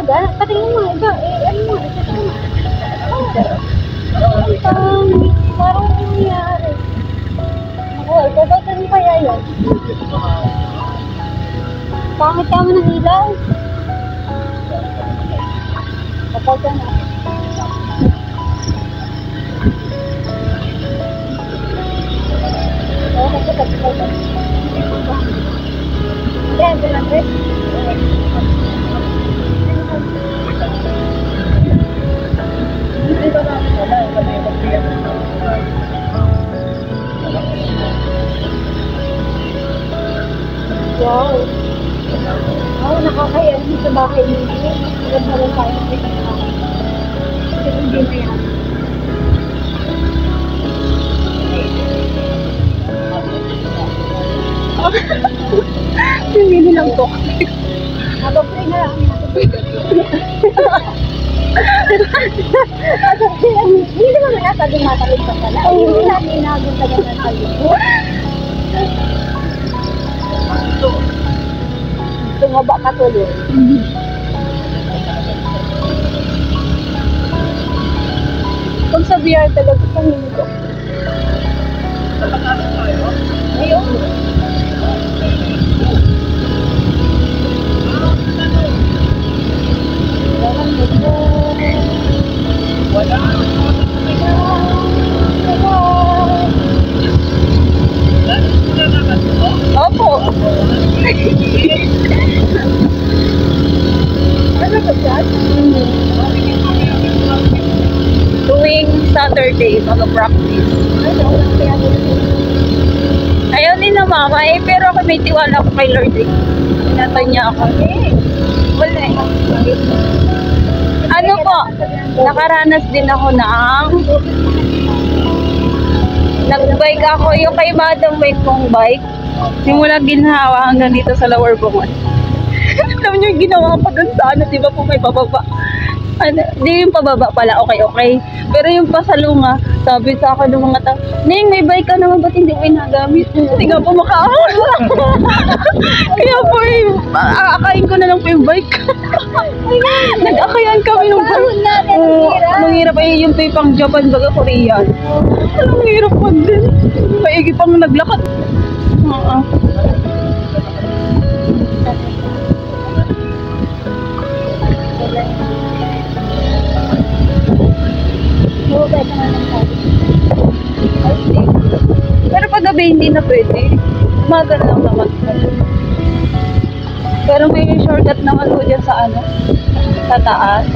talaga. Patingin mo, iba. Ano mo, parang nangyayari. Ako, babatan mo kaya yan? Pangit ka mo ng ilaw. Kapag ka na. Oo, kapag ka. Yan, yan, yan. Wow. Oo, nakakaya sa bahay niyo. Maganda lang tayo. Hindi na yan. Hindi lang to. Nabapre na lang. Hindi naman nasabing matalog pa pala. Ay, hindi natin inagod-agad ng talog. Tumaba ka tuloy. Kung sa VR talaga, panginin ko. Ayun. Wala. Opo. Ano ba dyan? Tuwing Saturday, mag-practice. Ayaw ni na mama eh, pero ako may tiwala ko kay Lord eh. Pinatay niya ako. Wala eh. Ano po, nakaranas din ako ng nag-bike ako, yung kay Madam Wait kong bike. Simula ginhawa hanggang dito sa Lower Bungan. Alam niyo yung ginawa ko dun sa ano, di ba po may pababa? Ano, di yung pababa pala, okay. Pero yung pasalunga, sabi sa akin ng mga tao, Ning, may bike ka naman, ba't hindi ko inagamit? Hindi nga po makaahon. Kaya po eh, aakain ko na lang po yung bike. Nag-akayan kami nung anong hirap eh, yung pang Japan baga Korean. Anong hirap pa din. Maigi pang naglakad. Pero pag gabi hindi na pwede. Umaga na lang naman. Pero may shortcut naman po dyan sa ano, sa taas.